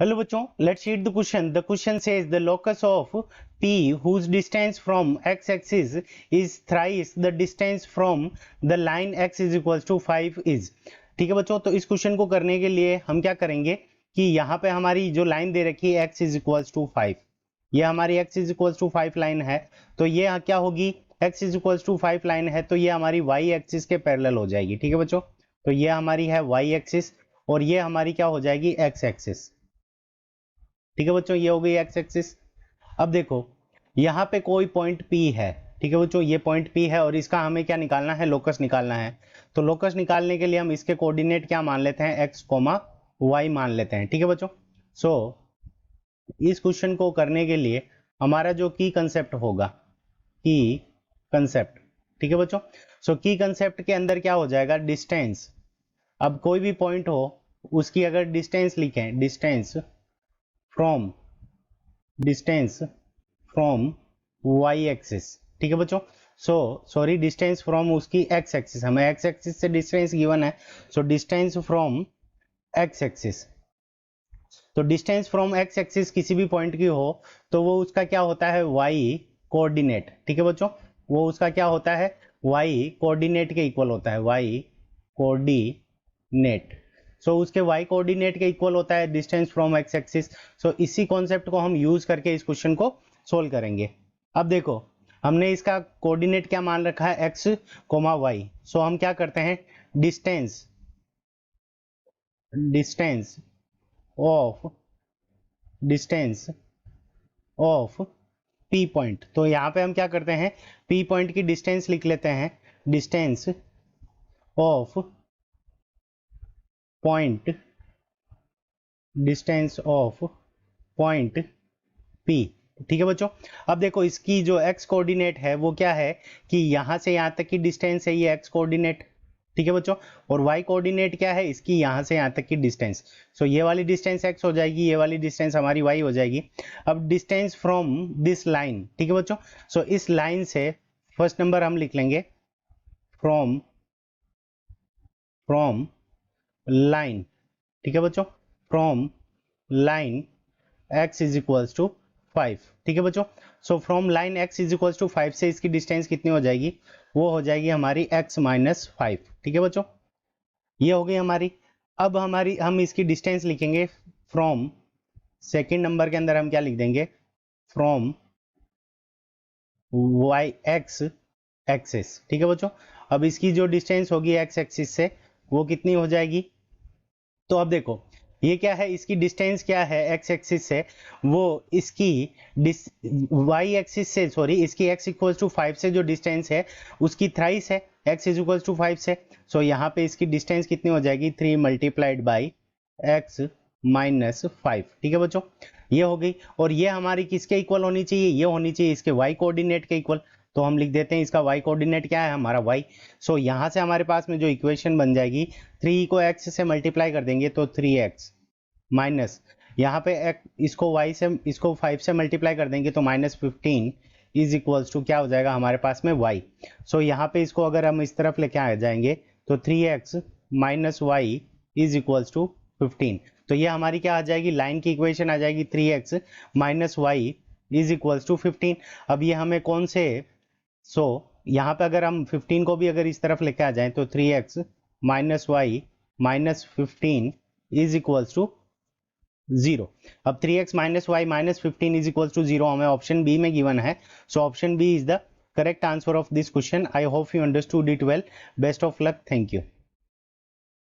Hello बच्चों, let's read the question. The question says the locus of P whose distance from x axis is thrice the distance from the line x is equals to 5 is. ठीक है बच्चों, तो इस question को करने के लिए हम क्या करेंगे कि यहाँ पे हमारी जो लाइन दे रखी है x is equals to 5, ये हमारी x is equals to 5 line है. तो ये क्या होगी, x is equals to 5 line है तो ये हमारी y एक्सिस के पैरेलल हो जाएगी. ठीक है बच्चों, तो ये हमारी है y एक्सिस और ये हमारी क्या हो जाएगी, x एक्सिस. ठीक है बच्चों, ये हो गई एक्स एक्सिस. अब देखो यहाँ पे कोई पॉइंट P है. ठीक है बच्चों, ये पॉइंट P है और इसका हमें क्या निकालना है, लोकस निकालना है. तो लोकस निकालने के लिए हम इसके कोऑर्डिनेट क्या मान लेते हैं, x, y मान लेते हैं. ठीक है बच्चों, सो इस क्वेश्चन को करने के लिए हमारा जो की कंसेप्ट होगा, की कंसेप्ट. ठीक है बच्चों, सो की कंसेप्ट के अंदर क्या हो जाएगा, डिस्टेंस. अब कोई भी पॉइंट हो उसकी अगर डिस्टेंस लिखें, डिस्टेंस फ्रॉम y एक्सिस. ठीक है बच्चों, सॉरी डिस्टेंस फ्रॉम उसकी x एक्सिस, हमें x एक्सिस से डिस्टेंस गिवन है, so distance from x axis. तो डिस्टेंस फ्रॉम x एक्सिस किसी भी पॉइंट की हो तो वो उसका क्या होता है, y कोऑर्डिनेट. ठीक है बच्चों, वो उसका क्या होता है, y कोऑर्डिनेट के इक्वल होता है, y कोऑर्डिनेट. सो उसके y कोऑर्डिनेट के इक्वल होता है डिस्टेंस फ्रॉम x एक्सिस. सो इसी कॉन्सेप्ट को हम यूज करके इस क्वेश्चन को सोल्व करेंगे. अब देखो हमने इसका कोऑर्डिनेट क्या मान रखा है, x, y. सो हम क्या करते हैं, डिस्टेंस ऑफ P पॉइंट. तो यहाँ पे हम क्या करते हैं, P पॉइंट की डिस्टेंस लिख लेते हैं, डिस्टेंस ऑफ पॉइंट P. ठीक है बच्चों, अब देखो इसकी जो x कोऑर्डिनेट है वो क्या है कि यहां से यहां तक की डिस्टेंस है, ये x कोऑर्डिनेट. ठीक है बच्चों, और y कोऑर्डिनेट क्या है, इसकी यहां से यहां तक की डिस्टेंस. सो ये वाली डिस्टेंस x हो जाएगी, ये वाली डिस्टेंस हमारी y हो जाएगी. अब डिस्टेंस फ्रॉम दिस लाइन. ठीक है बच्चों, सो इस लाइन से फर्स्ट नंबर हम लिख लेंगे फ्रॉम लाइन. ठीक है बच्चों, from line x is equals to 5. ठीक है बच्चों, so from line x is equals to 5 से इसकी डिस्टेंस कितनी हो जाएगी, वो हो जाएगी हमारी x माइनस 5. ठीक है बच्चों, ये हो गई हमारी. अब हम इसकी डिस्टेंस लिखेंगे फ्रॉम, सेकेंड नंबर के अंदर हम क्या लिख देंगे, फ्रॉम y x एक्सिस. ठीक है बच्चों, अब इसकी जो डिस्टेंस होगी x एक्सिस से वो कितनी हो जाएगी. तो अब देखो ये क्या है, इसकी डिस्टेंस क्या है x एक्सिस से, वो इसकी y एक्सिस से, सॉरी इसकी x इक्वल्स टू 5 से जो डिस्टेंस है उसकी थ्राइस है x इज इक्वल्स टू 5 से. सो यहाँ पे इसकी डिस्टेंस कितनी हो जाएगी, 3 मल्टीप्लाइड बाई x माइनस 5. ठीक है बच्चों, ये हो गई. और ये हमारी किसके इक्वल होनी चाहिए, ये होनी चाहिए इसके y कोऑर्डिनेट के इक्वल. तो हम लिख देते हैं इसका y कोऑर्डिनेट क्या है, हमारा y. सो यहाँ से हमारे पास में जो इक्वेशन बन जाएगी, 3 को x से मल्टीप्लाई कर देंगे तो 3x माइनस, यहाँ पे इसको y से, इसको 5 से मल्टीप्लाई कर देंगे तो माइनस 15 इज इक्वल्स टू क्या हो जाएगा हमारे पास में y. सो यहाँ पे इसको अगर हम इस तरफ लेके आ जाएंगे तो 3x minus y is equals to 15. तो ये हमारी क्या आ जाएगी, लाइन की इक्वेशन आ जाएगी 3x minus y is equals to 15. अब ये हमें कौन से, यहाँ पे अगर हम 15 को भी अगर इस तरफ लेके आ जाएं तो 3x minus y minus 15 is equals to 0. अब 3x minus y minus 15 is equals to 0 हमें ऑप्शन बी में गिवन है. So option B is the correct answer of this question. I hope you understood it well. Best of luck. Thank you.